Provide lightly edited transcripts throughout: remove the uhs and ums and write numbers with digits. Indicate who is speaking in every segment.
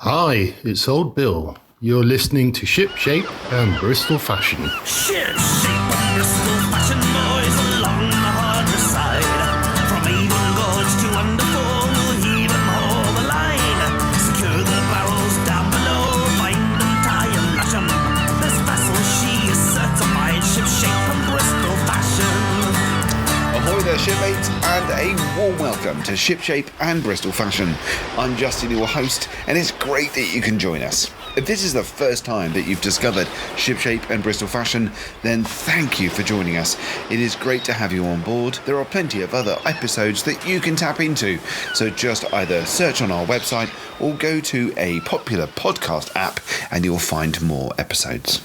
Speaker 1: Hi, it's Old Bill. You're listening to Ship Shape and Bristol Fashion.
Speaker 2: Ship Shape and Bristol Fashion, boys, along the harbour side. From Avon Gorge to Underfall, we'll heave and haul the line. Secure the barrels down below, find them, tie and lash 'em. This vessel, she is certified Ship Shape and Bristol Fashion.
Speaker 3: Ahoy there, shipmates, and a warm welcome to Ship Shape and Bristol Fashion. I'm Justin, your host, and it's great that you can join us. If this is the first time that you've discovered Ship Shape and Bristol Fashion, then thank you for joining us. It is great to have you on board. There are plenty of other episodes that you can tap into, so just either search on our website or go to a popular podcast app and you'll find more episodes.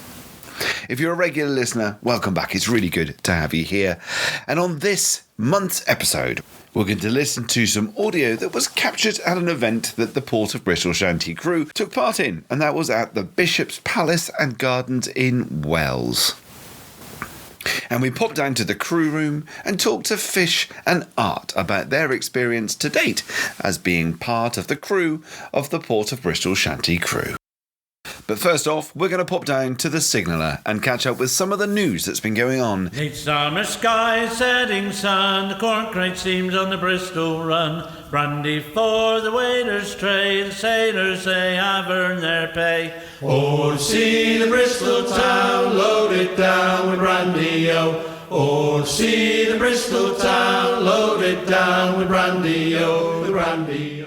Speaker 3: If you're a regular listener, welcome back. It's really good to have you here. And on this month's episode, we're going to listen to some audio that was captured at an event that the Port of Bristol Shanty crew took part in, and that was at the Bishop's Palace and Gardens in Wells. And we popped down to the crew room and talked to Fish and Art about their experience to date as being part of the crew of the Port of Bristol Shanty crew. But first off, we're going to pop down to the Signaller and catch up with some of the news that's been going on.
Speaker 4: Late summer sky, setting sun, the cork crate steams on the Bristol run. Brandy for the waiter's tray, the sailors say have earned their pay. Oh, see the Bristol town, load it down with brandy-o. Oh, see the Bristol town, load it down with brandy-o, the brandy-o.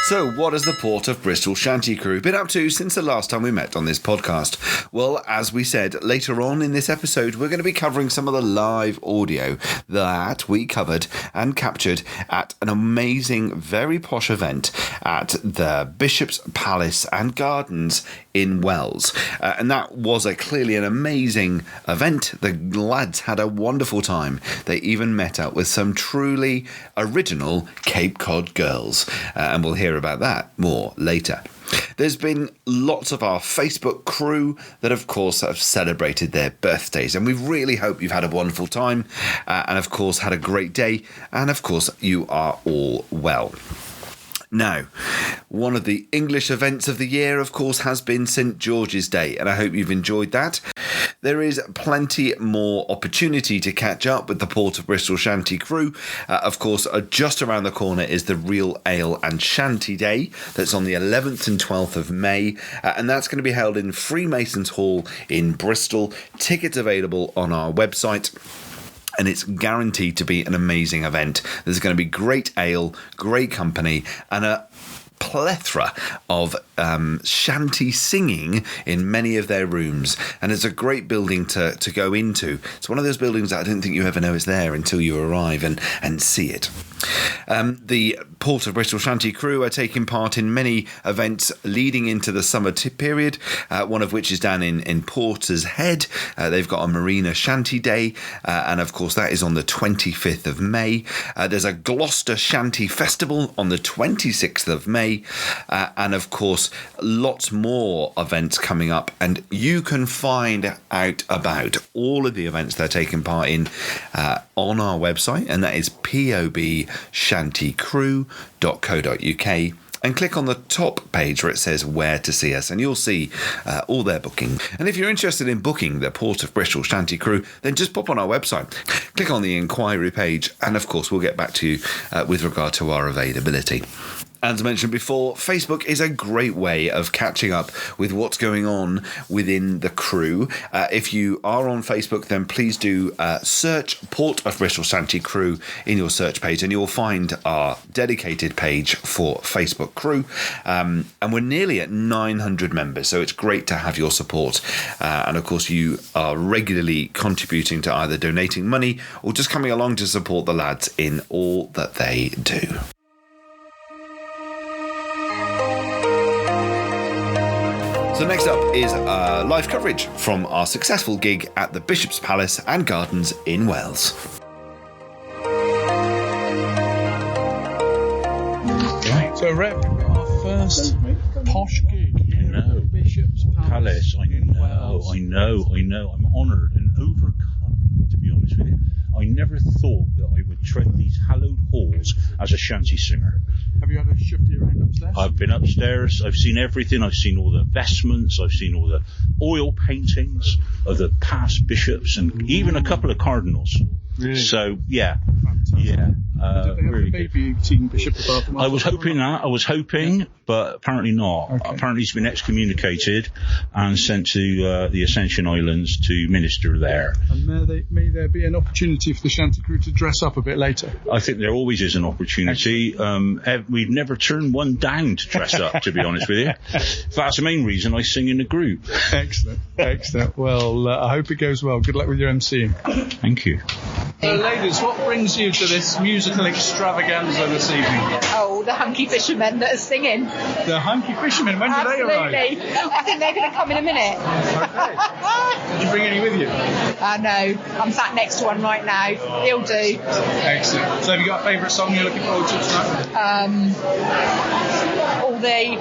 Speaker 3: So, what has the Port of Bristol Shanty crew been up to since the last time we met on this podcast? Well, as we said, later on in this episode, we're going to be covering some of the live audio that we covered and captured at an amazing, very posh event at the Bishop's Palace and Gardens in Wells. And that was clearly an amazing event. The lads had a wonderful time. They even met up with some truly original Cape Cod girls. And we'll hear about that more later. There's been lots of our Facebook crew that, of course, have celebrated their birthdays, and we really hope you've had a wonderful time and, of course, had a great day, and, of course, you are all well. Now, one of the English events of the year, of course, has been St George's Day, and I hope you've enjoyed that. There is plenty more opportunity to catch up with the Port of Bristol Shanty crew. Of course, just around the corner is the Real Ale and Shanty Day. That's on the 11th and 12th of May, and that's going to be held in Freemasons Hall in Bristol. Tickets available on our website. And it's guaranteed to be an amazing event. There's going to be great ale, great company, and a plethora of shanty singing in many of their rooms, and it's a great building to go into. It's one of those buildings that I don't think you ever know is there until you arrive and see it. The Port of Bristol Shanty crew are taking part in many events leading into the summer period, one of which is down in Porter's Head. They've got a Marina Shanty Day, and of course that is on the 25th of May. There's a Gloucester Shanty Festival on the 26th of May. And of course, lots more events coming up, and you can find out about all of the events they're taking part in on our website, and that is pobshantycrew.co.uk. And click on the top page where it says where to see us, and you'll see all their booking. And if you're interested in booking the Port of Bristol Shanty crew, then just pop on our website, click on the inquiry page, and of course we'll get back to you with regard to our availability. As mentioned before, Facebook is a great way of catching up with what's going on within the crew. If you are on Facebook, then please do search Port of Bristol Shanty crew in your search page, and you'll find our dedicated page for Facebook crew. And we're nearly at 900 members, so it's great to have your support. And of course, you are regularly contributing to either donating money or just coming along to support the lads in all that they do. So next up is live coverage from our successful gig at the Bishop's Palace and Gardens in Wells.
Speaker 5: So, Rep, our first posh gig here at the Bishop's Palace.
Speaker 6: I know. I'm honoured and overcome, to be honest with you. I never thought that I would tread these hallowed halls as as a shanty singer.
Speaker 5: Have you had a shifty around upstairs?
Speaker 6: I've been upstairs, I've seen everything, I've seen all the vestments, I've seen all the oil paintings of the past bishops and even a couple of cardinals.
Speaker 5: Really?
Speaker 6: So, yeah.
Speaker 5: Fantastic.
Speaker 6: Yeah.
Speaker 5: Did they have
Speaker 6: really
Speaker 5: a baby team bishop apart from
Speaker 6: I was hoping, but apparently not.
Speaker 5: Okay.
Speaker 6: Apparently he's been excommunicated and sent to the Ascension Islands to minister there.
Speaker 5: And may there be an opportunity for the shanty crew to dress up a bit later?
Speaker 6: I think there always is an opportunity. We've never turned one down to dress up, to be honest with you. That's the main reason I sing in a group.
Speaker 5: Excellent. Well, I hope it goes well. Good luck with your MCing.
Speaker 6: Thank you.
Speaker 5: So, ladies, what brings you to this musical extravaganza this evening?
Speaker 7: Oh, the hunky fishermen that are singing.
Speaker 5: The hunky fishermen, when do they arrive?
Speaker 7: Absolutely. I think they're going to come in a minute.
Speaker 5: Okay. Did you bring any with you?
Speaker 7: No, I'm sat next to one right now. He'll do.
Speaker 5: Excellent. So have you got a favourite song you're looking forward to tonight?
Speaker 7: All the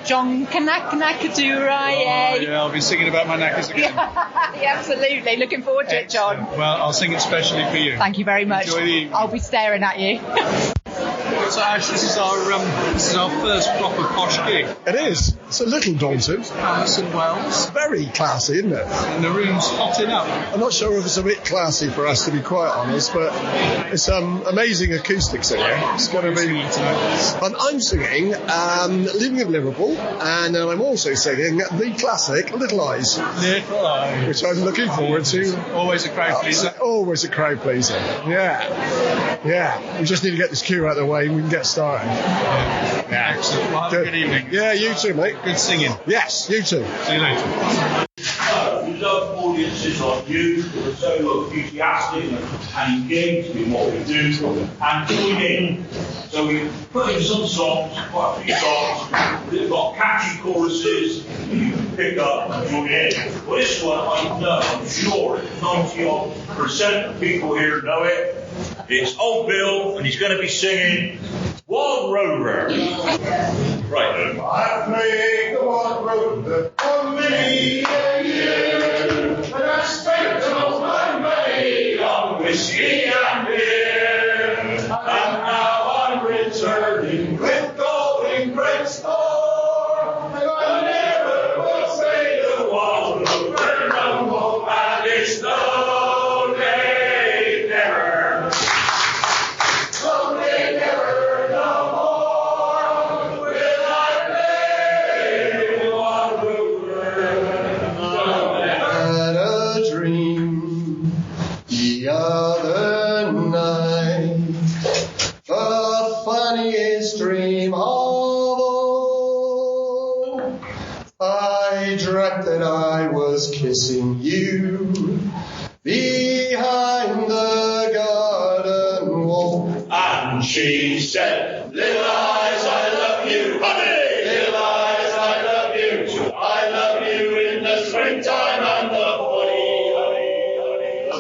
Speaker 7: John Kanakadura,
Speaker 5: Yeah, I'll be singing about my knackers again.
Speaker 7: Yeah, absolutely. Looking forward to it, John.
Speaker 5: Well, I'll sing it specially for you.
Speaker 7: Thank you very much.
Speaker 5: Enjoy the evening.
Speaker 7: I'll be staring at you.
Speaker 5: So Ash, this is our first proper posh gig.
Speaker 8: It is. It's a little daunting.
Speaker 5: Palace in Wells.
Speaker 8: Very classy, isn't it?
Speaker 5: And the room's hotting up.
Speaker 8: I'm not sure if it's a bit classy for us, to be quite honest, but it's amazing acoustics in here. It's going to be. I'm singing Living in Liverpool, and I'm also singing the classic Little Eyes.
Speaker 5: Little Eyes.
Speaker 8: Which I'm looking forward to.
Speaker 5: Always a crowd pleaser.
Speaker 8: Always a crowd pleaser. Yeah. We just need to get this queue out of the way and we can get started.
Speaker 5: Yeah. Excellent. Well, have a good evening.
Speaker 8: Yeah, you too, mate.
Speaker 5: Good singing.
Speaker 8: Yes, you too.
Speaker 5: See you later.
Speaker 9: We love audiences like you who are so enthusiastic and engaged in what we do and join in. So we put in some songs, quite a few songs, that have got catchy choruses that you can pick up and join in. Well, this one, I'm sure 90% of people here know it. It's Old Bill, and he's going to be singing Wild Rover. Right then. I played the Wild Rover for many a year, and I spent all my money on whiskey and beer. And now I'm returning with gold in great store, and I never will say the Wild Rover no more, and it's no day never.
Speaker 8: Dream of all, I dreamt that I was kissing you behind the garden wall.
Speaker 9: And she said, little eyes, I love you, honey. Little eyes, I love you. I love you in the springtime and the honey.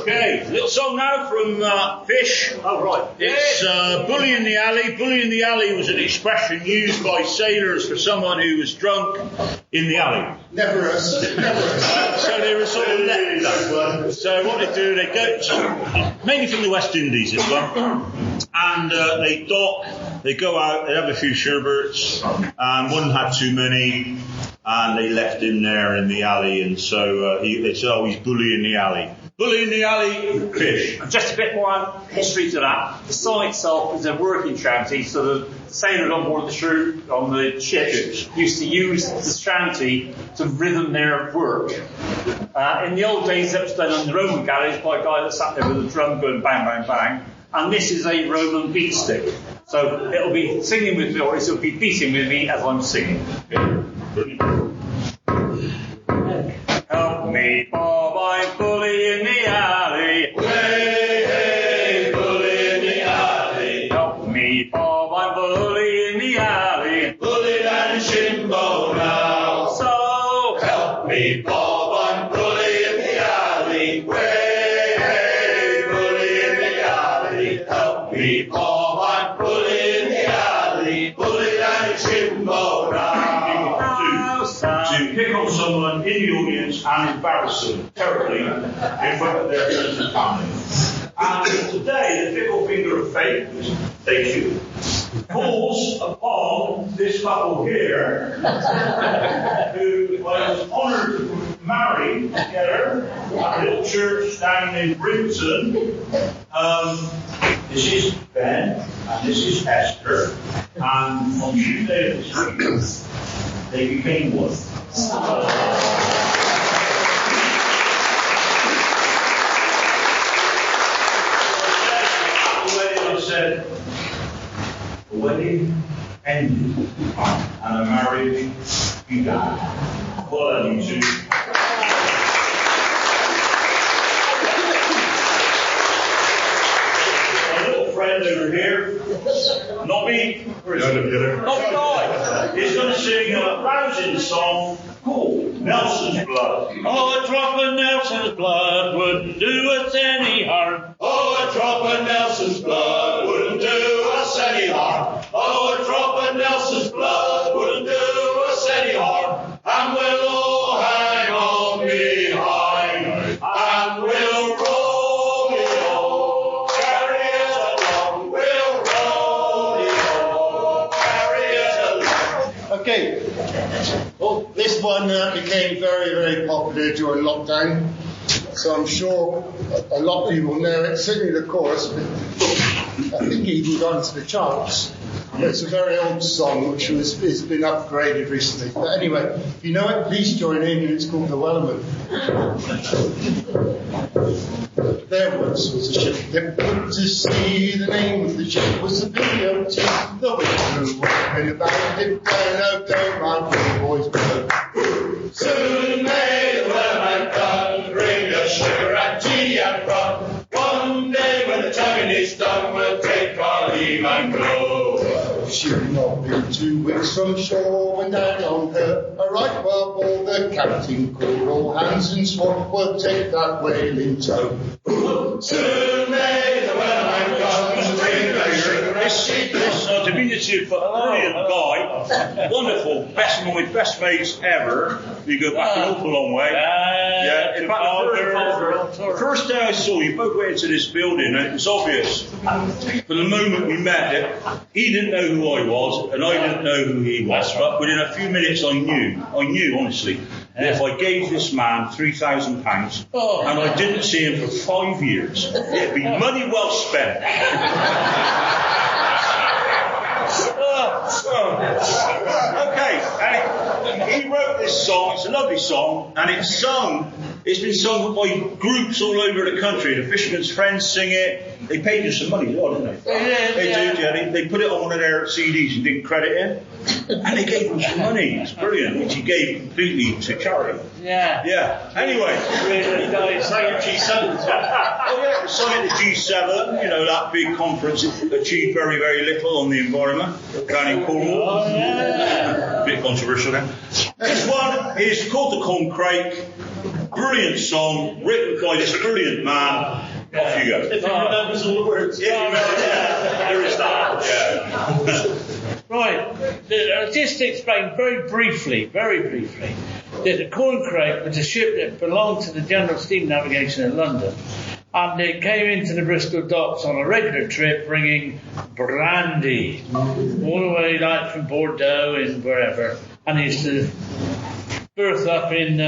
Speaker 9: Okay, little song now from Fish. Oh, right. It's bully in the alley. Bully in the alley was an expression used by sailors for someone who was drunk in the alley.
Speaker 8: Never us.
Speaker 9: So they were sort of so what they do, they go mainly from the West Indies, this one, and they dock, they go out, they have a few sherbets, and one had too many, and they left him there in the alley, and so they said, oh, he's bully in the alley. Bully in the alley, Fish.
Speaker 10: Just a bit more history to that. The song itself is a working shanty, so the sailors on board the ship, on the ships, used to use the shanty to rhythm their work. In the old days, that was done on the Roman galleys by a guy that sat there with a drum going bang, bang, bang. And this is a Roman beat stick. So it'll be singing with me, or it'll be beating with me as I'm singing. Help me, Bob, I'm bully in the alley. Hey, hey, bully in the alley. Help me, Bob, I'm bully in the alley. Bully and Shimbo now. So, help me, Bob, I'm bully in the alley. Hey, hey, bully in the alley. Help me, Bob, I'm bully in the alley. Bully and Shimbo now. To pick on someone in the audience and embarrass them terribly in front of their friends and family. And today, the fickle finger of fate, thank you.
Speaker 9: calls upon this couple here, who I was honoured to marry together at a little church down in Brinton. This is Ben, and this is Esther, and on Tuesday of this week, they became one. I said, the wedding ended and a marriage began. Well done, you two. My little friend over here, Nobby, is going to sing a rousing song called Nelson's Blood.
Speaker 4: Oh, a drop of Nelson's blood wouldn't do us any harm.
Speaker 10: Oh, a drop of Nelson's blood wouldn't do us any harm. Oh, a drop of Nelson's blood wouldn't do us any harm. And we'll all hang on behind, and we'll roll it on, carry it along. We'll roll it on, carry it along.
Speaker 11: Okay. Well, this one became very, very popular during lockdown, so I'm sure a lot of you will know it, certainly the chorus, but I think it even got into the charts. It's a very old song which has been upgraded recently. But anyway, if you know it, please join in, and it's called The Wellerman. There once was a ship that put to sea. The name of the ship was the POT. The wind blew went about, dip down, out, don't mind where the boys go.
Speaker 10: Soon may the Wellerman come, bring us sugar and tea and rum. One day when the tonguing is done, we'll take our leave and go.
Speaker 11: She'd not been 2 weeks from shore when down on her a right well ball. The captain called all hands and swore, we'll take that whale in tow.
Speaker 10: Soon may the Wellerman come, bring us sugar and tea.
Speaker 9: This diminutive but brilliant guy, wonderful, one of my best mates ever. You go back an awful long way. Yeah, in fact, the first day I saw you, both went into this building, and it was obvious from the moment we met that he didn't know who I was, and I didn't know who he was. But within a few minutes, I knew honestly, that if I gave this man £3,000 and I didn't see him for 5 years, it'd be money well spent. Okay, and he wrote this song. It's a lovely song, and it's been sung by groups all over the country. The Fisherman's Friends sing it. They paid you some money, didn't they? They did, yeah. They put it on one of their CDs and didn't credit him. And they gave him some money. It's brilliant, which he gave completely to charity. Yeah. Anyway.
Speaker 4: Sang at G7 as well.
Speaker 9: Oh yeah, sang at the G7, that big conference achieved very, very little on the environment down in Cornwall.
Speaker 4: Oh, yeah.
Speaker 9: Bit controversial there. This one is called The Concrete. Brilliant song, written by this brilliant man. Off you go.
Speaker 4: If he remembers all the words.
Speaker 9: There is that. Yeah.
Speaker 4: Right, I'll just explain very briefly, that the Corncrake was a ship that belonged to the General Steam Navigation in London, and it came into the Bristol docks on a regular trip bringing brandy, all the way like from Bordeaux and wherever, and it used to berth up in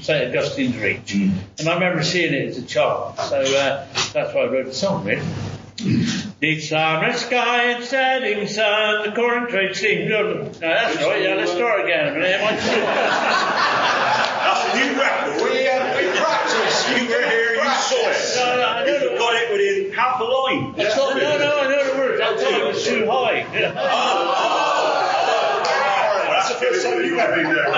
Speaker 4: St Augustine's Reach, and I remember seeing it as a child, so that's why I wrote the song, really. Deep summer sky and setting sun, the Corncrake steam. No, that's right, yeah, let's start again a minute.
Speaker 9: That's a new record. We practiced. You were here, you saw it. You got it within half a line.
Speaker 4: No, I know the words. I thought it was too high.
Speaker 9: That's the first time you've ever been there.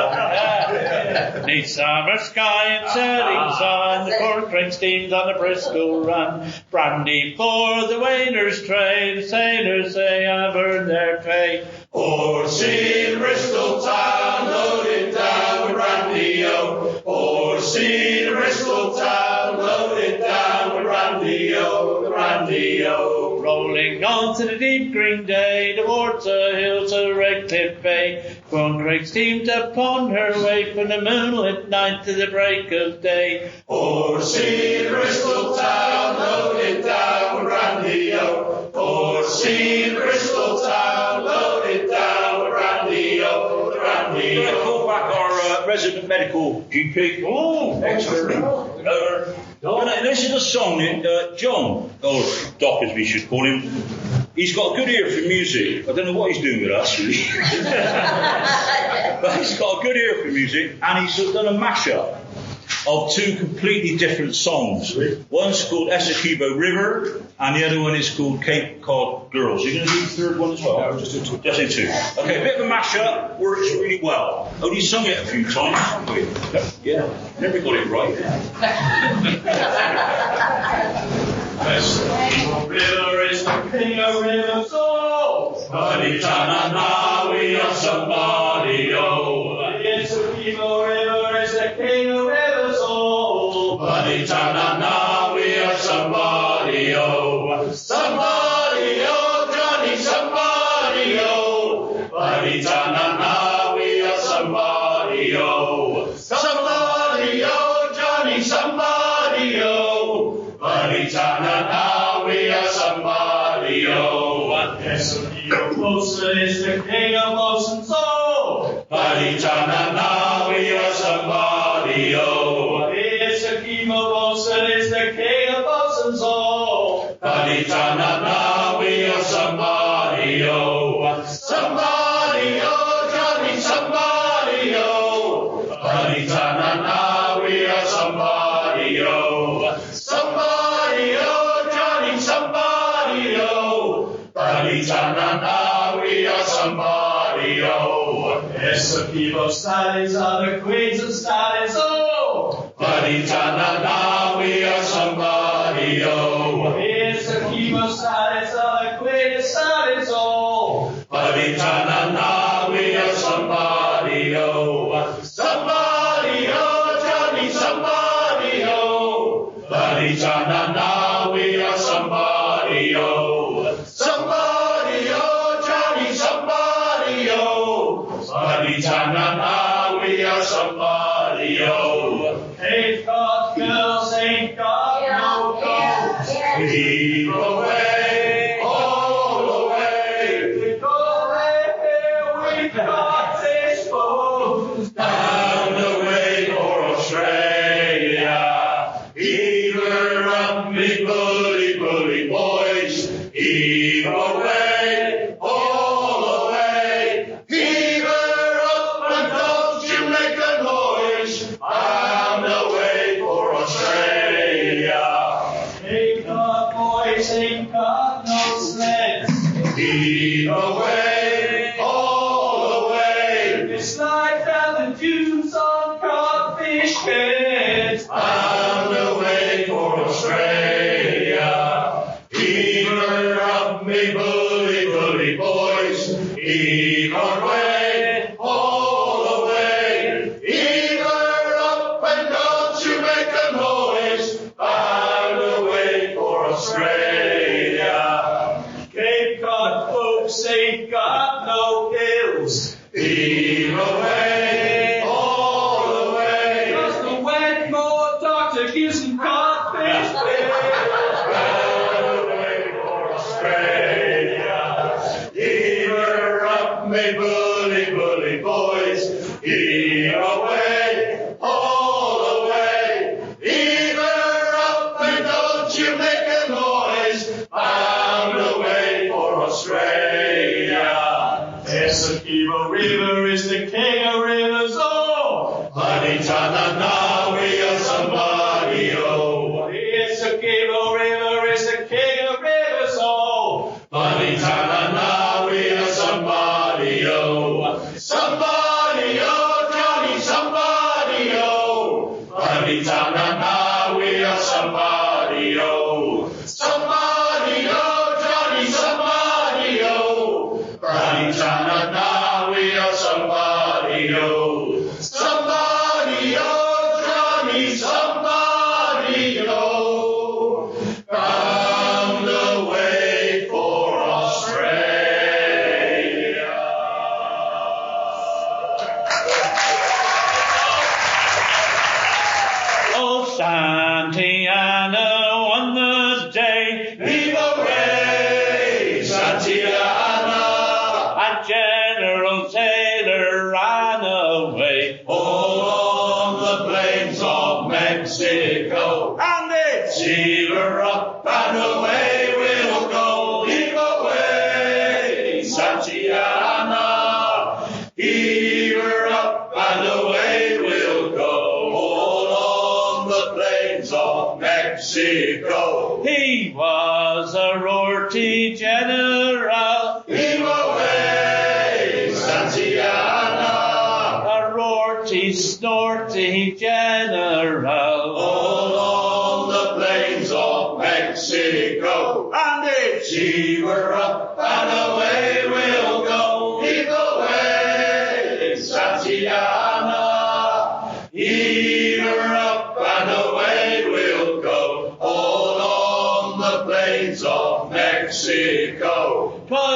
Speaker 4: Deep summer sky and setting sun, the Corncrake steams on the Bristol run. Brandy for the waiters' tray, the sailors say I've earned their pay.
Speaker 10: O'er sea in Bristol town, loaded down with brandy-o. O'er sea in Bristol town, loaded down with brandy-o, brandy-o.
Speaker 4: Rolling on to the deep green day, towards the hills of Redcliffe Bay. Corncrake steamed upon her way from the moonlit night to the break of day.
Speaker 10: O'er sea in Bristol town, loaded down with brandy-o. O'er sea in Bristol town,
Speaker 6: we're going to call back our resident medical GP.
Speaker 9: Oh, excellent.
Speaker 6: This is a song that John, or Doc as we should call him, he's got a good ear for music. I don't know what he's doing with us, really. But he's got a good ear for music, and he's done a mashup of two completely different songs. One's called Essequibo River, and the other one is called Cape Cod Girls. Are you going to do the third one as well?
Speaker 9: No, just do two.
Speaker 6: Just do two. Okay, a bit of a mashup, works really well. Only sung it a few times, haven't we? Yeah, never got it right.
Speaker 4: Essequibo River is the king of rivers, oh.
Speaker 10: Ba-dee-ta-na-na, we are somebody, oh.
Speaker 4: The Essequibo River is the king of rivers, oh.
Speaker 10: Ba-dee-ta-na-na, we are somebody, oh. Somebody, oh, Johnny, somebody, oh. Ba-dee-ta-na-na, we are somebody, oh. Somebody, oh, Johnny, somebody, oh. Ba-dee-ta-na-na, we are somebody, oh.
Speaker 4: Essequibo Bosun is the king of bosuns, oh.
Speaker 10: Ba-dee-ta-na-na, we are somebody, oh.
Speaker 4: Essequibo Bosun is the king of bosuns, oh.
Speaker 10: Ba-dee-ta-na-na, we are somebody, oh. Somebody, oh, Johnny, somebody, oh. Ba-dee-ta-na-na, we are somebody, oh. Somebody, oh, Johnny, somebody, oh. Ba-dee-ta-na-na, we are somebody, oh.
Speaker 4: Essequibo Stallions are the queens of stallions, oh.
Speaker 10: Ba-dee-ta-na-na, we are somebody, oh.
Speaker 4: Essequibo Stallions are the queens of stallions, oh.
Speaker 10: Ba-dee-ta-na-na, we are somebody, oh. Somebody, oh, Johnny, somebody, oh. Ba-dee-ta-na-na, we are somebody, oh. Somebody, oh, Johnny, somebody, oh. Ba-dee-ta-na-na, we are somebody, oh.
Speaker 4: Ain't got girls, ain't got no girls.
Speaker 10: Keep away, all away.
Speaker 4: We go away, we got this boat.
Speaker 10: Down the way for Australia. Heave her up, me bully, bully boys. Heave away, all away. Heave her up and don't you make a noise. Down the way for Australia.
Speaker 4: Ain't got boys, ain't got no sleds.
Speaker 10: Heave away, all away.
Speaker 4: It's like that the Jews on codfish heads.
Speaker 10: On the way for Australia. Heave her up, me bully, bully boys. Heave away, all away. Heave her up and don't you make a noise. On the way for Australia.
Speaker 4: Cape Cod folks ain't got no hills.
Speaker 10: Heave away, all away.
Speaker 4: Cause the Wetmore doctor gives them codfish heads.
Speaker 10: Australia. Heave her up, me bully, bully boys. Heave away, all away. Heave her up and don't you make a noise. On the way for Australia.
Speaker 4: Essequibo River is the king of rivers, oh.
Speaker 10: Ba-dee-ta-na-na, we are somebody, oh.
Speaker 4: Essequibo River is the king of rivers, oh.
Speaker 10: Ba-dee-ta-na-na, we are somebody, oh. Somebody, oh, Johnny, somebody, oh. Ba-dee-ta-na-na, we are somebody, oh. Somebody, oh, Johnny, somebody, oh. Ba-dee-ta-na-na, we are somebody, oh. Somebody, oh,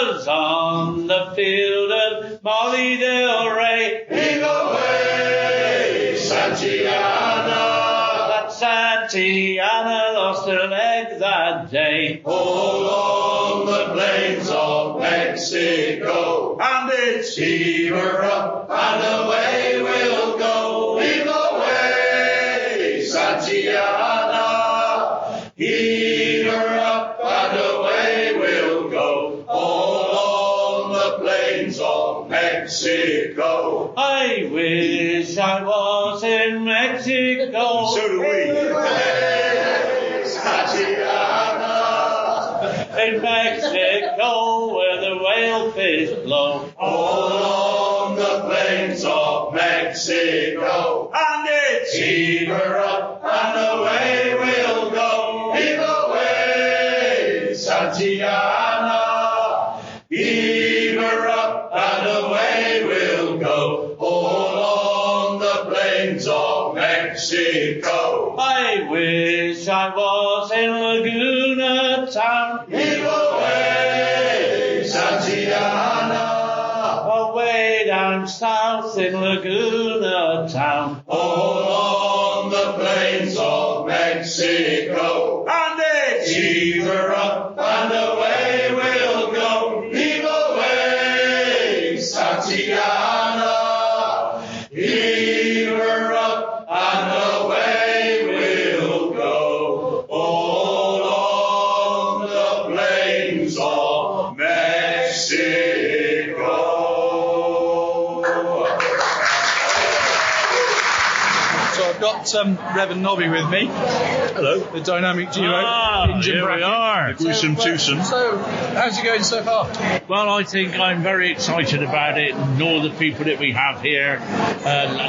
Speaker 4: was on the field of Molly Del Rey.
Speaker 10: Heave away, Santiana.
Speaker 4: That Santiana lost her legs that day.
Speaker 10: All on the plains of Mexico.
Speaker 4: And it's
Speaker 10: Heave her up and away we'll go. Heave away, Santiana. Heave her up and away we'll go. All on the plains of Mexico.
Speaker 4: I wish I was in Mexico.
Speaker 6: So do we.
Speaker 10: Heave away, Santiana.
Speaker 4: In Mexico, where the whalefish blow.
Speaker 10: All on the plains of Mexico.
Speaker 4: And it's
Speaker 10: Heave her up and away we'll go. Heave away, Santiana. Heave her up and away we'll go. All on the plains of Mexico.
Speaker 4: I wish I was in Laguna Town.
Speaker 10: Heave away, Santiana.
Speaker 4: Away down south in Laguna Town.
Speaker 10: All on the plains of Mexico.
Speaker 4: And it's
Speaker 10: Heave her up and away we'll go. Heave away, Santiana. Heave her up and away we'll go. All on the plains of Mexico.
Speaker 5: So I've got Reverend Nobby with me.
Speaker 6: Hello.
Speaker 5: The dynamic duo.
Speaker 4: here we are.
Speaker 6: Gruesome twosome.
Speaker 5: So, how's it going so far?
Speaker 4: Well, I think I'm very excited about it and all the people that we have here,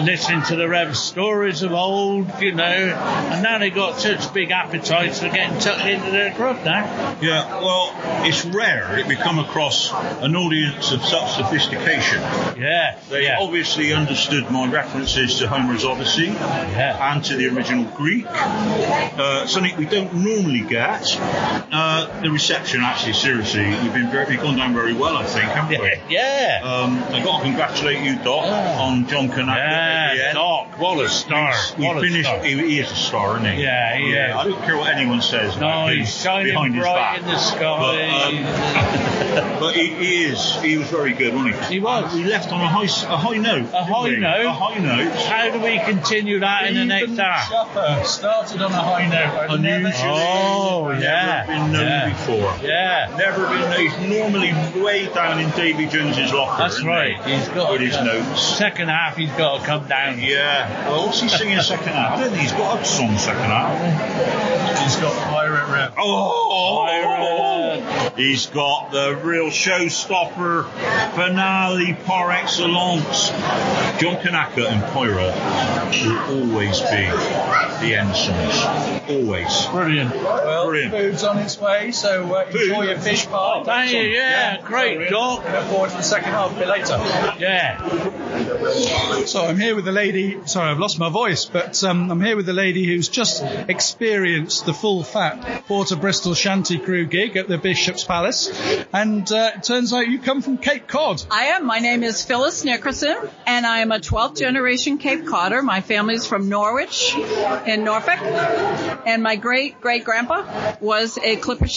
Speaker 4: listening to the Rev's stories of old, you know, and now they've got such big appetites for getting tucked into their grub now.
Speaker 6: Yeah, well, it's rare that we come across an audience of such sophistication.
Speaker 4: Yeah,
Speaker 6: They obviously understood my references to Homer's Odyssey and to the original Greek. Something we don't normally get. The reception, actually, seriously, you've gone down very well, I think, haven't we?
Speaker 4: Yeah.
Speaker 6: I've got to congratulate you, Doc, on John Kanaka.
Speaker 4: Yeah, Doc, what a star.
Speaker 6: He is a star, isn't he?
Speaker 4: Yeah, he is.
Speaker 6: I don't care what anyone says.
Speaker 4: No, he's shining
Speaker 6: behind his
Speaker 4: bright
Speaker 6: back.
Speaker 4: in the sky.
Speaker 6: But he was very good, wasn't he?
Speaker 4: He was.
Speaker 6: We left on a high note.
Speaker 4: A high note?
Speaker 6: A high note.
Speaker 4: How do we continue that in the next hour?
Speaker 5: Chopper started on a high note.
Speaker 6: Never been known before.
Speaker 4: Yeah.
Speaker 6: Never been known. He's normally way down in Davy Jones's locker.
Speaker 4: That's right. He's got
Speaker 6: with his notes.
Speaker 4: Second half, he's got to come down.
Speaker 6: Yeah. Well, what's he singing second half? I don't think he's got a song second half.
Speaker 5: He's got Pirate Rev.
Speaker 6: He's got the real showstopper finale par excellence. John Kanaka and Pyra will always be the ensigns. Always.
Speaker 4: Brilliant.
Speaker 5: Well,
Speaker 6: Brilliant.
Speaker 5: food's on its way, so enjoy your fish pie.
Speaker 4: Thank you. Yeah, great, Doc.
Speaker 5: Look forward to the second half a bit later.
Speaker 4: Yeah.
Speaker 5: So I'm here with a lady, sorry, I've lost my voice, but I'm here with a lady who's just experienced the full fat Port of Bristol Shanty Crew gig at the Bishop's Palace, and it turns out you come from Cape Cod.
Speaker 12: I am. My name is Phyllis Nickerson, and I am a 12th generation Cape Codder. My family's from Norwich in Norfolk, and my great-great-grandpa was a clipper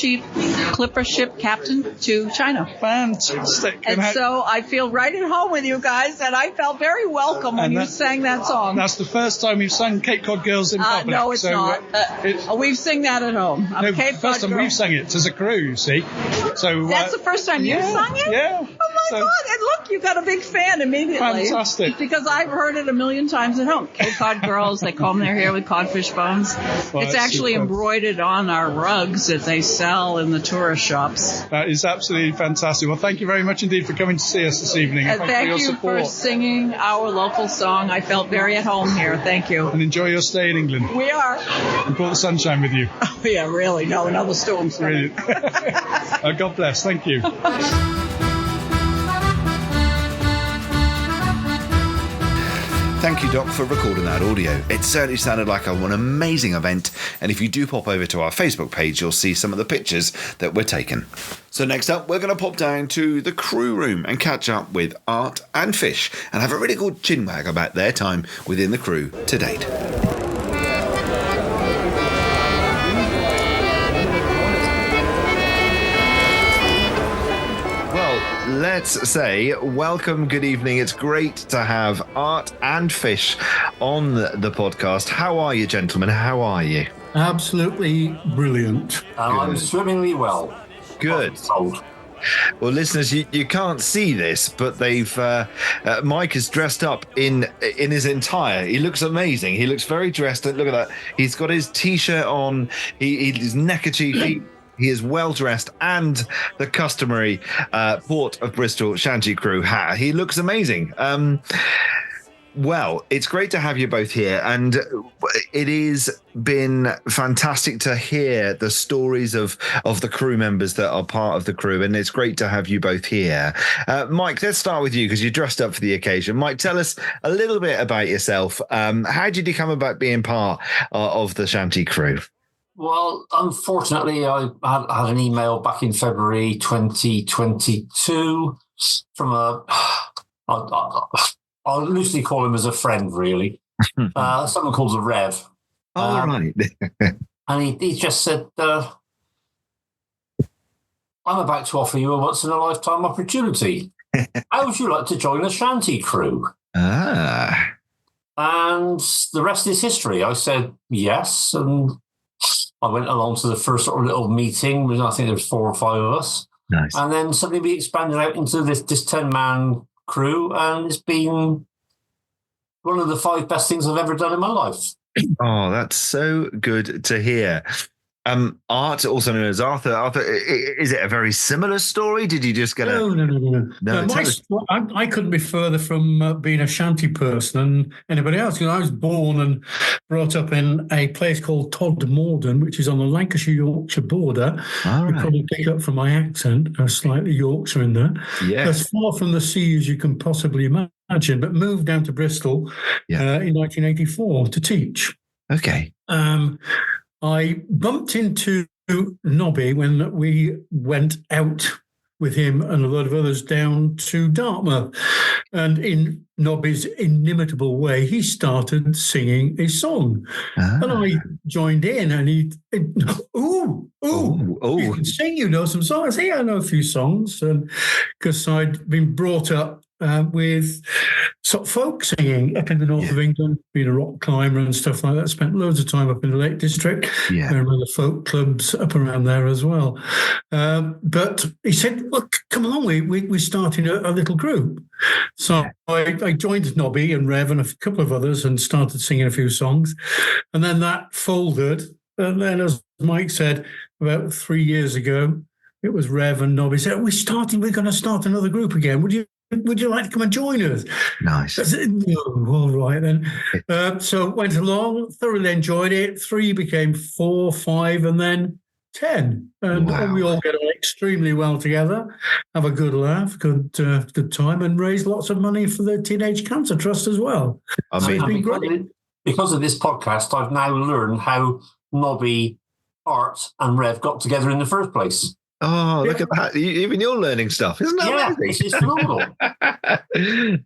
Speaker 12: ship captain to China.
Speaker 5: Fantastic.
Speaker 12: And so I feel right at home with you guys, and I felt very welcome when you sang that song.
Speaker 5: That's the first time you've sung Cape Cod Girls in public.
Speaker 12: No, it's not.
Speaker 5: We've
Speaker 12: sung that at home.
Speaker 5: No, first time we've sang it as a crew, you see. So
Speaker 12: that's the first time you sung it?
Speaker 5: Yeah.
Speaker 12: Oh my God! And look, you got a big fan immediately.
Speaker 5: Fantastic.
Speaker 12: Because I've heard it a million times at home. Cape Cod Girls, they comb their hair with codfish bones.
Speaker 5: Well,
Speaker 12: it's actually embroidered on our rugs that they sell in the tourist shops.
Speaker 5: That is absolutely fantastic. Well, thank you very much indeed for coming to see us this evening. And
Speaker 12: thank
Speaker 5: you
Speaker 12: you
Speaker 5: for your support.
Speaker 12: for singing our local song. I felt very at home here. Thank you.
Speaker 5: And enjoy your stay in England.
Speaker 12: We are.
Speaker 5: And brought the sunshine with you.
Speaker 12: Oh, yeah, really. No, another storm's coming.
Speaker 5: God bless. Thank you.
Speaker 3: Thank you, Doc, for recording that audio. It certainly sounded like an amazing event, and if you do pop over to our Facebook page, you'll see some of the pictures that were taken. So next up, we're going to pop down to the crew room and catch up with Art and Fish and have a really good chinwag about their time within the crew to date. Let's say welcome, good evening. It's great to have Art and Fish on the podcast. How are you, gentlemen? How are you?
Speaker 13: Absolutely brilliant.
Speaker 14: I'm swimmingly well.
Speaker 3: Good. Well, listeners, you can't see this, but they've Mike is dressed up in his entire. He looks amazing. He looks very dressed. Look at that. He's got his t-shirt on. His neckerchief. He is well dressed, and the customary Port of Bristol Shanty Crew hat. He looks amazing. Well, it's great to have you both here, and it has been fantastic to hear the stories of the crew members that are part of the crew, and it's great to have you both here. Mike, let's start with you because you dressed up for the occasion. Mike, tell us a little bit about yourself. How did you come about being part of the Shanty Crew?
Speaker 14: Well, unfortunately, I had an email back in February 2022 from I'll loosely call him as a friend, really. Someone called the Rev.
Speaker 3: Oh, right.
Speaker 14: And he just said, I'm about to offer you a once-in-a-lifetime opportunity. How would you like to join the Shanty Crew?
Speaker 3: Ah.
Speaker 14: And the rest is history. I said yes, and I went along to the first sort of little meeting. I think there was 4 or 5 of us.
Speaker 3: Nice.
Speaker 14: And then suddenly we expanded out into this 10-man crew, and it's been one of the 5 best things I've ever done in my life.
Speaker 3: Oh, that's so good to hear. Art, also known as Arthur. Arthur, is it a very similar story? Did you just get
Speaker 13: No. I couldn't be further from being a shanty person than anybody else. I was born and brought up in a place called Todmorden, which is on the Lancashire-Yorkshire border.
Speaker 3: All right.
Speaker 13: You probably pick up from my accent, slightly Yorkshire in there.
Speaker 3: Yeah.
Speaker 13: As far from the sea as you can possibly imagine, but moved down to Bristol in 1984 to teach.
Speaker 3: Okay.
Speaker 13: I bumped into Nobby when we went out with him and a lot of others down to Dartmouth. And in Nobby's inimitable way, he started singing a song. And I joined in, and you can sing, you know some songs. I said, I know a few songs, because I'd been brought up with sort of folk singing up in the north of England, being a rock climber and stuff like that. Spent loads of time up in the Lake District. I remember the folk clubs up around there as well. But he said, look, come along, we're starting a little group. So I joined Nobby and Rev and a couple of others and started singing a few songs. And then that folded. And then, as Mike said, about 3 years ago, it was Rev and Nobby said, we're going to start another group again. Would you like to come and join us? Nice. I said, no, all right then. So went along, thoroughly enjoyed it. 3 became 4, 5, and then 10. And we all get on extremely well together, have a good laugh, good time, and raise lots of money for the Teenage Cancer Trust as well.
Speaker 14: I mean, because of this podcast, I've now learned how Nobby, Art, and Rev got together in the first place.
Speaker 3: Oh, look at that. Even you're learning stuff. Isn't that amazing?
Speaker 14: It's phenomenal.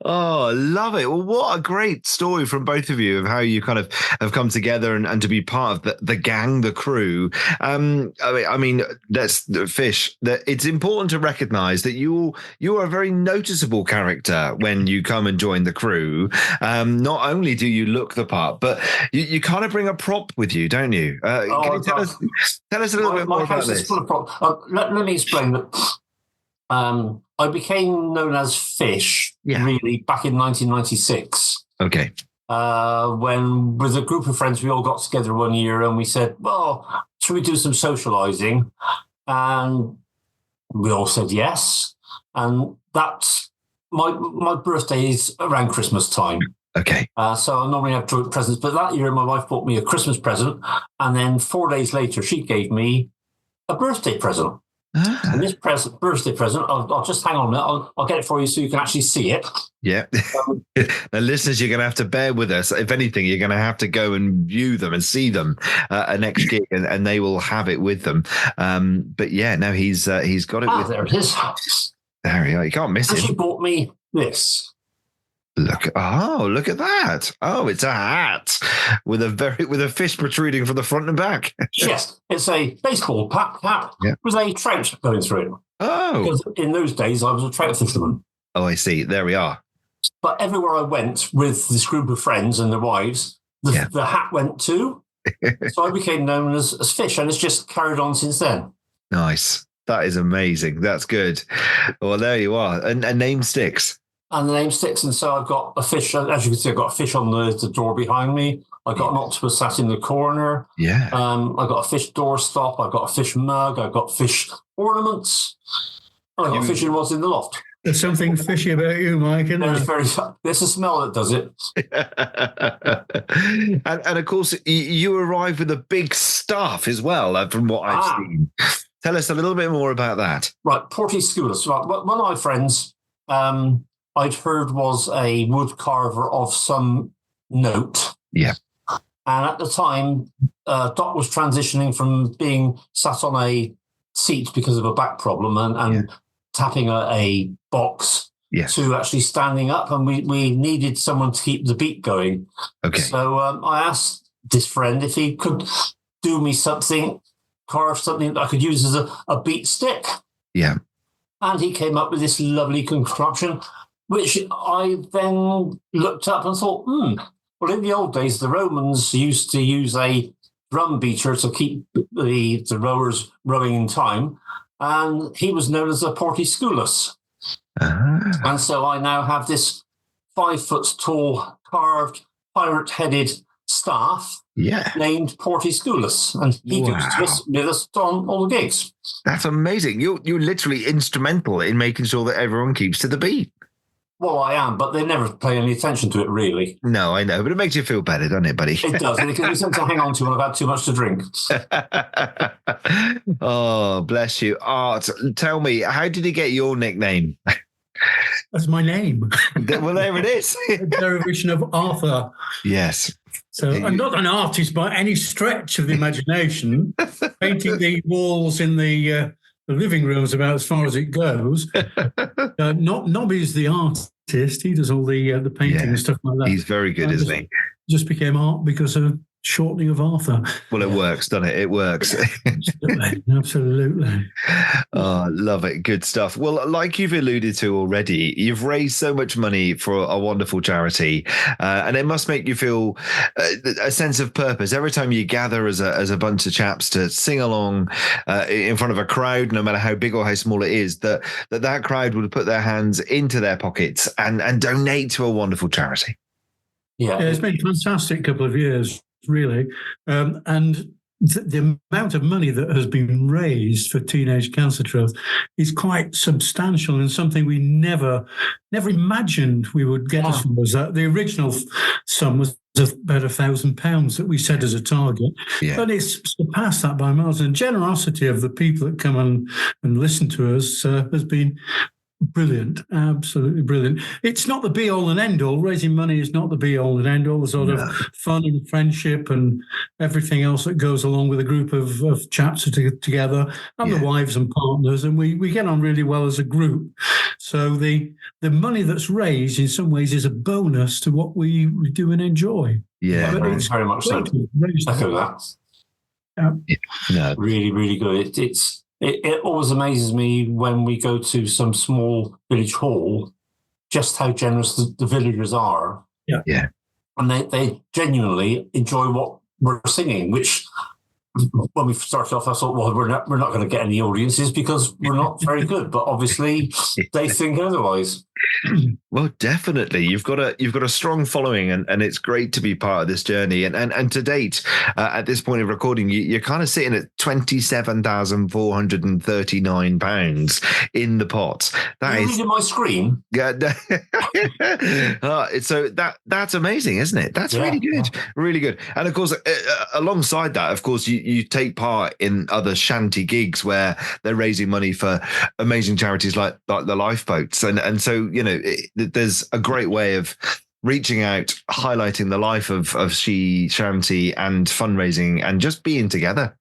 Speaker 3: Oh, love it. Well, what a great story from both of you of how you kind of have come together and to be part of the gang, the crew. I mean, that's Fish. That it's important to recognise that you are a very noticeable character when you come and join the crew. Not only do you look the part, but you kind of bring a prop with you, don't you? Can you tell us a little bit more about this?
Speaker 14: Let me explain that. I became known as Fish really back in 1996.
Speaker 3: Okay.
Speaker 14: When with a group of friends, we all got together one year and we said, well, should we do some socialising? And we all said yes. And that's my birthday is around Christmas time.
Speaker 3: Okay.
Speaker 14: So I normally have joint presents, but that year my wife bought me a Christmas present, and then 4 days later she gave me a birthday present. And this birthday present, I'll just hang on a minute. I'll get it for you so you can actually see it.
Speaker 3: Yeah. Now, listeners, you're going to have to bear with us. If anything, you're going to have to go and view them and see them next year, and they will have it with them. But yeah, no, he's got it with
Speaker 14: there it is.
Speaker 3: There we are. You can't miss it.
Speaker 14: She bought me this.
Speaker 3: Look at that. Oh, it's a hat with a fish protruding from the front and back.
Speaker 14: Yes, it's a baseball hat with a trout going through it.
Speaker 3: Oh.
Speaker 14: Because in those days, I was a trout fisherman.
Speaker 3: Oh, I see. There we are.
Speaker 14: But everywhere I went with this group of friends and their wives, the hat went too. So I became known as Fish, and it's just carried on since then.
Speaker 3: Nice. That is amazing. That's good. Well, there you are. And name sticks.
Speaker 14: And the name sticks, and so I've got a fish. As you can see, I've got a fish on the door behind me. I've got an octopus sat in the corner.
Speaker 3: Yeah.
Speaker 14: I've got a fish doorstop. I've got a fish mug. I've got fish ornaments. I've got fishing rods in the loft.
Speaker 13: There's something fishy about you, Mike, isn't there?
Speaker 14: There's a smell that does it.
Speaker 3: and of course, you arrive with a big staff as well, from what I've seen. Tell us a little bit more about that.
Speaker 14: Right, Portisculus. Right, one of my friends I'd heard was a wood carver of some note.
Speaker 3: Yeah.
Speaker 14: And at the time, Doc was transitioning from being sat on a seat because of a back problem and tapping a box to actually standing up. And we needed someone to keep the beat going.
Speaker 3: Okay.
Speaker 14: So I asked this friend if he could do me something, carve something that I could use as a beat stick.
Speaker 3: Yeah.
Speaker 14: And he came up with this lovely concoction, which I then looked up and thought, well, in the old days, the Romans used to use a drum beater to keep the rowers rowing in time, and he was known as a Portisculus. And so I now have this 5 foot tall carved pirate-headed staff named Portisculus, and he goes with us on all the gigs.
Speaker 3: That's amazing. You're literally instrumental in making sure that everyone keeps to the beat.
Speaker 14: Well, I am, but they never pay any attention to it, really.
Speaker 3: No, I know, but it makes you feel better, doesn't it, buddy?
Speaker 14: It does. It can be something to hang on to when I've had too much to drink.
Speaker 3: Oh, bless you. Art, tell me, how did you get your nickname?
Speaker 13: That's my name.
Speaker 3: Well, there it is.
Speaker 13: A derivation of Arthur.
Speaker 3: Yes.
Speaker 13: So I'm not an artist by any stretch of the imagination. Painting the walls in the living room is about as far as it goes. Nobby's the artist. He does all the painting and stuff like that.
Speaker 3: He's very good, isn't he?
Speaker 13: Just became art because of shortening of Arthur.
Speaker 3: Well, it works, doesn't it? It works.
Speaker 13: Absolutely.
Speaker 3: Oh, love it. Good stuff. Well, like you've alluded to already, you've raised so much money for a wonderful charity, and it must make you feel a sense of purpose every time you gather as a bunch of chaps to sing along in front of a crowd, no matter how big or how small it is, that crowd would put their hands into their pockets and donate to a wonderful charity.
Speaker 13: Yeah, it's been a fantastic couple of years, really. And the amount of money that has been raised for Teenage Cancer Trust is quite substantial and something we never imagined we would get as far as that. The original sum was about £1,000 that we set as a target, but it's surpassed that by miles. And the generosity of the people that come and listen to us has been brilliant, absolutely brilliant. It's not the be-all and end-all. Raising money is not the be-all and end-all. The sort of fun and friendship and everything else that goes along with a group of chaps together, and the wives and partners, and we get on really well as a group. So the money that's raised in some ways is a bonus to what we do and enjoy.
Speaker 14: Yeah, very much so. Echo that. Really, really good. It always amazes me when we go to some small village hall, just how generous the villagers are.
Speaker 3: Yeah.
Speaker 14: And they genuinely enjoy what we're singing, which when we started off, I thought, well, we're not going to get any audiences because we're not very good. But obviously, they think otherwise.
Speaker 3: Well, definitely, you've got a strong following, and it's great to be part of this journey. And to date, at this point of recording, you're kind of sitting at £27,439 in the pot. That is
Speaker 14: reading my screen.
Speaker 3: Yeah. So that's amazing, isn't it? That's really good, really good. And of course, alongside that, of course, you take part in other shanty gigs where they're raising money for amazing charities like the lifeboats, and so there's a great way of reaching out, highlighting the life of She Shanty and fundraising and just being together.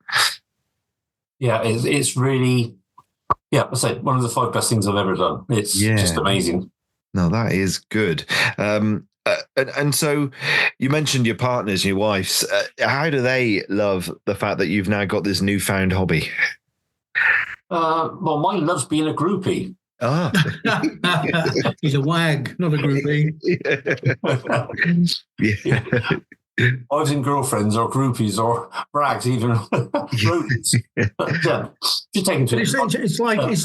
Speaker 14: Yeah, it's really, I say one of the 5 best things I've ever done. It's just amazing.
Speaker 3: No, that is good. And so you mentioned your partners, your wives. How do they love the fact that you've now got this newfound hobby?
Speaker 14: Well, mine loves being a groupie.
Speaker 13: He's a wag, not a groupie.
Speaker 14: Wives and girlfriends or groupies or brags, even rodents.
Speaker 13: It's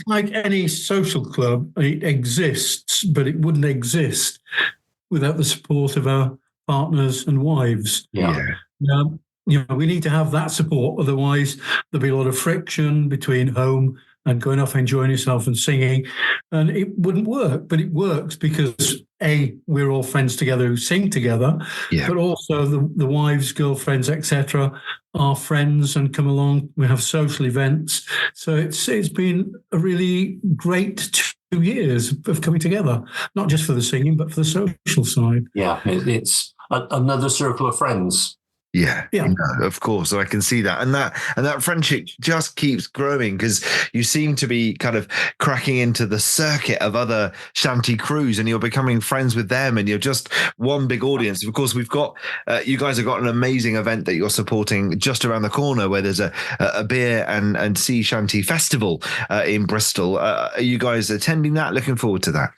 Speaker 13: like any social club. It exists, but it wouldn't exist without the support of our partners and wives. We need to have that support. Otherwise, there'll be a lot of friction between home and going off enjoying yourself and singing, and it wouldn't work. But it works because we're all friends together who sing together, but also the wives, girlfriends, etc. are friends and come along. We have social events, so it's been a really great 2 years of coming together, not just for the singing but for the social side.
Speaker 14: Yeah, it's another circle of friends.
Speaker 3: Yeah, of course. So I can see that. And that friendship just keeps growing because you seem to be kind of cracking into the circuit of other shanty crews and you're becoming friends with them and you're just one big audience. Of course, we've got, you guys have got an amazing event that you're supporting just around the corner where there's a beer and sea shanty festival in Bristol. Are you guys attending that? Looking forward to that?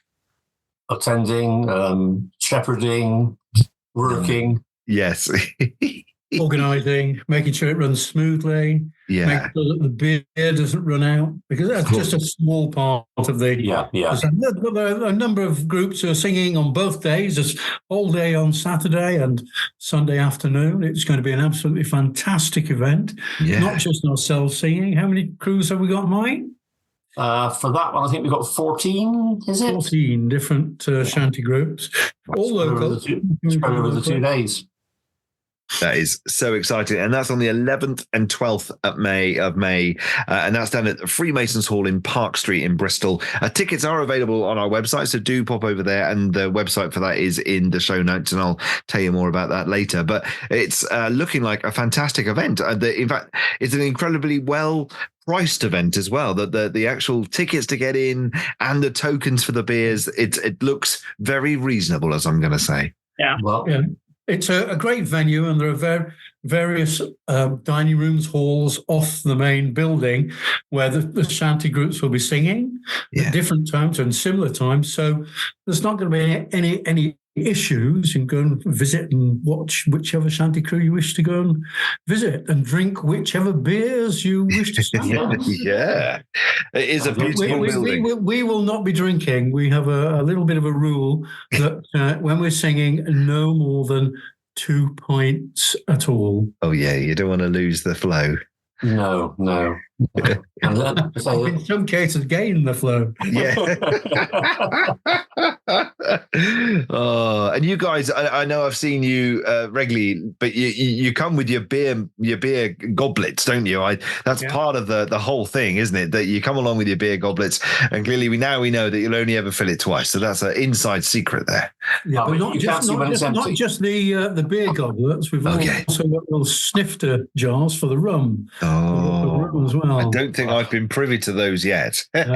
Speaker 14: Attending, shepherding, working.
Speaker 3: Yes.
Speaker 13: Organising, making sure it runs smoothly, making sure that the beer doesn't run out, because that's just a small part of the... There are a number of groups who are singing on both days, just all day on Saturday and Sunday afternoon. It's going to be an absolutely fantastic event. Not just ourselves singing. How many crews have we got, Mike?
Speaker 14: For that one, I think we've got 14, is it?
Speaker 13: 14 different shanty groups, all local.
Speaker 14: Spread over the 2 days.
Speaker 3: That is so exciting. And that's on the 11th and 12th of May. And that's down at Freemasons Hall in Park Street in Bristol. Tickets are available on our website, so do pop over there. And the website for that is in the show notes, and I'll tell you more about that later. But it's looking like a fantastic event. In fact, it's an incredibly priced event as well. The actual tickets to get in and the tokens for the beers, it looks very reasonable, as I'm going to say.
Speaker 13: Yeah. Well, yeah. It's a great venue, and there are various dining rooms, halls off the main building where the shanty groups will be singing at different times and similar times. So there's not going to be any issues. You can go and visit and watch whichever shanty crew you wish to go and visit, and drink whichever beers you wish to sing.
Speaker 3: Yeah, it is a beautiful building.
Speaker 13: We will not be drinking. We have a little bit of a rule that when we're singing, no more than 2 pints at all.
Speaker 3: Oh yeah, you don't want to lose the flow.
Speaker 14: No.
Speaker 13: In some cases, gain the flow.
Speaker 3: Yeah. And you guys, I know I've seen you regularly, but you come with your beer goblets, don't you? That's part of the whole thing, isn't it? That you come along with your beer goblets, and clearly we know that you'll only ever fill it twice. So that's an inside secret there.
Speaker 13: Yeah, but not just the beer goblets. We've also got little snifter jars for the rum.
Speaker 3: Oh,
Speaker 13: as well.
Speaker 3: I don't think I've been privy to those yet.
Speaker 13: We should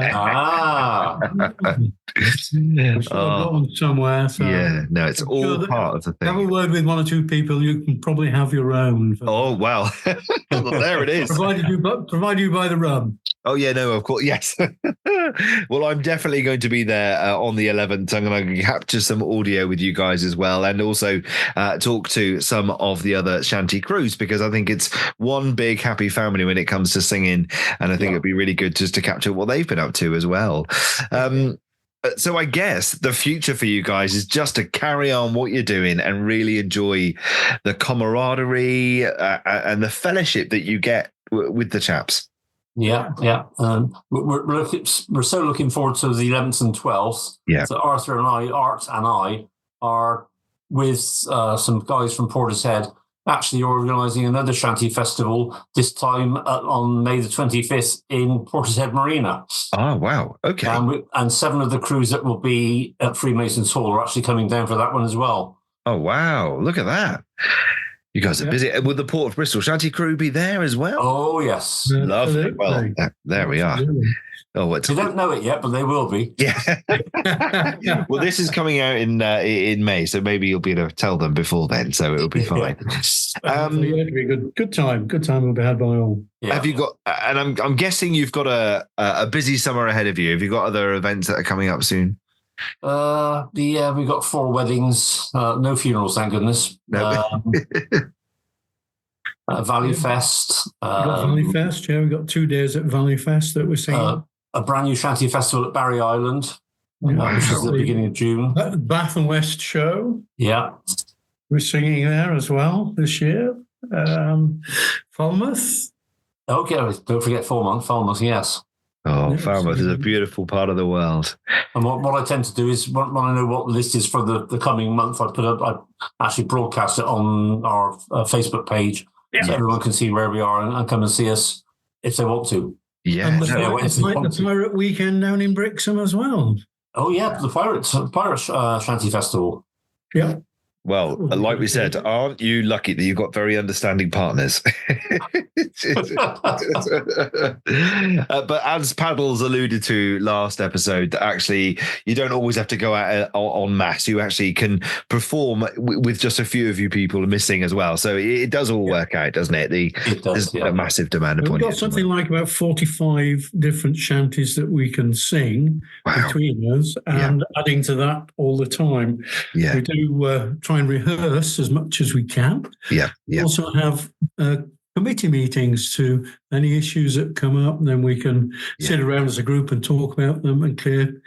Speaker 13: have got one somewhere. So
Speaker 3: no, it's all part of the thing.
Speaker 13: Have a word with 1 or 2 people. You can probably have your own.
Speaker 3: Oh wow, well, there it is.
Speaker 13: Provided you buy the rum.
Speaker 3: Oh yeah, no, of course, yes. Well, I'm definitely going to be there on the 11th. I'm going to capture some audio with you guys as well, and also talk to some of the other shanty crews, because I think it's one big happy family when it comes to singing, and I think it'd be really good just to capture what they've been up to as well. So I guess the future for you guys is just to carry on what you're doing and really enjoy the camaraderie and the fellowship that you get with the chaps.
Speaker 14: Yeah. We're so looking forward to the 11th and 12th.
Speaker 3: Yeah.
Speaker 14: So Art and I are with some guys from Portishead actually organising another shanty festival, this time on May the 25th in Portishead Marina.
Speaker 3: Oh, wow. Okay.
Speaker 14: And 7 of the crews that will be at Freemasons Hall are actually coming down for that one as well.
Speaker 3: Oh, wow. Look at that. You guys are busy. Will the Port of Bristol Shanty crew be there as well?
Speaker 14: Oh, yes.
Speaker 3: Lovely. Well, there we are. Oh,
Speaker 14: you don't know it yet, but they will be.
Speaker 3: Yeah. Well, this is coming out in May, so maybe you'll be able to tell them before then, so it'll be fine.
Speaker 13: It'll be a good time. Good time will be had by all.
Speaker 3: Yeah. Have you got? And I'm guessing you've got a busy summer ahead of you. Have you got other events that are coming up soon?
Speaker 14: Yeah, we've got 4 weddings, no funerals, thank goodness.
Speaker 3: No.
Speaker 14: Valley Fest.
Speaker 13: Valley Fest, yeah, we've got 2 days at Valley Fest that we're singing.
Speaker 14: A brand new shanty festival at Barry Island, which is the beginning of June.
Speaker 13: Bath and West show.
Speaker 14: Yeah.
Speaker 13: We're singing there as well this year. Falmouth.
Speaker 14: Okay, don't forget Falmouth, yes.
Speaker 3: Oh, Falmouth is a beautiful part of the world.
Speaker 14: And what I tend to do is when I know what the list is for the coming month, I actually broadcast it on our Facebook page so everyone can see where we are and come and see us if they want to.
Speaker 3: Yeah.
Speaker 13: And the Pirate Weekend down in Brixham as well.
Speaker 14: Oh, yeah, the Pirate Shanty Festival.
Speaker 13: Yeah.
Speaker 3: Well, like we said, aren't you lucky that you've got very understanding partners? But as Paddles alluded to last episode, that actually you don't always have to go out en masse. You actually can perform with just a few of you people missing as well. So it does all work out, doesn't it? There's a massive demand upon you.
Speaker 13: We've got something like about 45 different shanties that we can sing between us, and adding to that all the time.
Speaker 3: Yeah.
Speaker 13: We do try and rehearse as much as we can.
Speaker 3: Yeah.
Speaker 13: We also have committee meetings to any issues that come up, and then we can sit around as a group and talk about them and clear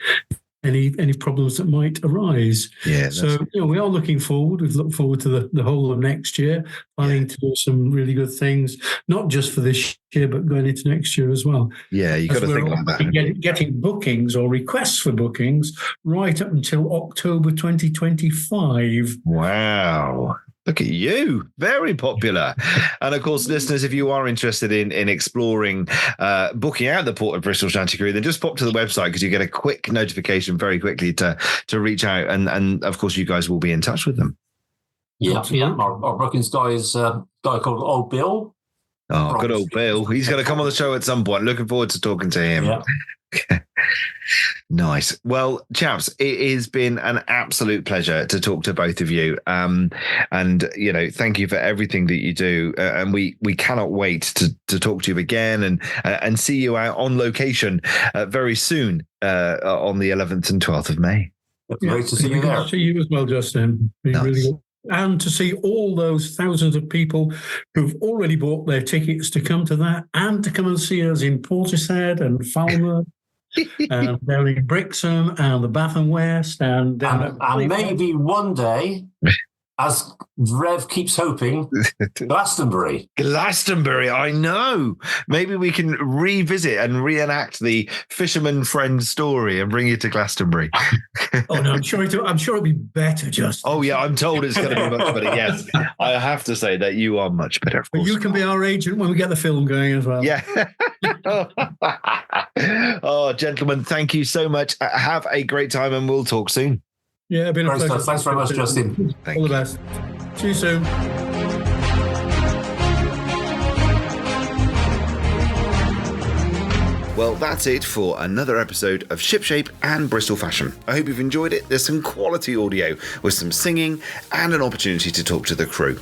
Speaker 13: any problems that might arise.
Speaker 3: Yeah.
Speaker 13: So we are looking forward. We've looked forward to the whole of next year, planning to do some really good things, not just for this year, but going into next year as well.
Speaker 3: Yeah, you got to think like that.
Speaker 13: Getting bookings or requests for bookings right up until October 2025.
Speaker 3: Wow. Look at you. Very popular. And of course, listeners, if you are interested in exploring booking out the Port of Bristol Shanty Crew, then just pop to the website because you get a quick notification very quickly to reach out. And of course, you guys will be in touch with them.
Speaker 14: Yeah. Our bookings guy is a guy called Old Bill.
Speaker 3: Oh, good old Bill. He's going to come on the show at some point. Looking forward to talking to him.
Speaker 14: Yeah.
Speaker 3: Nice. Well, chaps, it has been an absolute pleasure to talk to both of you. And, thank you for everything that you do. And we cannot wait to talk to you again and see you out on location very soon on the 11th and 12th of May.
Speaker 14: Great to see you there.
Speaker 13: See you as well, Justin.
Speaker 3: Nice.
Speaker 13: Really good. And to see all those thousands of people who've already bought their tickets to come to that, and to come and see us in Portishead and Falmouth, and down in Brixham and the Bath and West, and
Speaker 14: maybe one day, as Rev keeps hoping, Glastonbury.
Speaker 3: Glastonbury, I know. Maybe we can revisit and reenact the Fisherman Friend story and bring you to Glastonbury.
Speaker 13: Oh no, I'm sure it'll be better, Justin.
Speaker 3: Oh yeah, I'm told it's going to be much better. Yes, I have to say that you are much better. Of course,
Speaker 13: but you can be our agent when we get the film going as well.
Speaker 3: Yeah. Oh, gentlemen, thank you so much. Have a great time, and we'll talk soon.
Speaker 13: Yeah, been a pleasure.
Speaker 14: Thanks very much, Justin.
Speaker 13: All the best. See you soon.
Speaker 3: Well, that's it for another episode of Shipshape and Bristol Fashion. I hope you've enjoyed it. There's some quality audio with some singing and an opportunity to talk to the crew.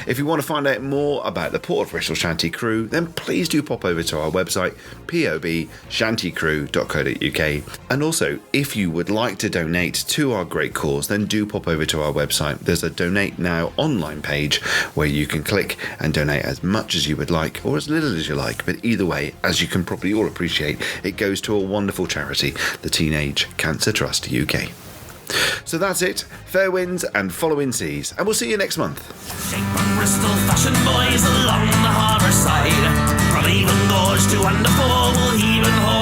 Speaker 3: If you want to find out more about the Port of Bristol Shanty Crew, then please do pop over to our website, pobshantycrew.co.uk. And also, if you would like to donate to our great cause, then do pop over to our website. There's a Donate Now online page where you can click and donate as much as you would like, or as little as you like. But either way, as you can probably all appreciate, appreciate, it goes to a wonderful charity, the Teenage Cancer Trust UK. So that's it. Fair winds and following seas, and we'll see you next month.
Speaker 2: Shape on Bristol fashion boys along the harbour side. From Avon Gorge to Underfall, we'll heave and haul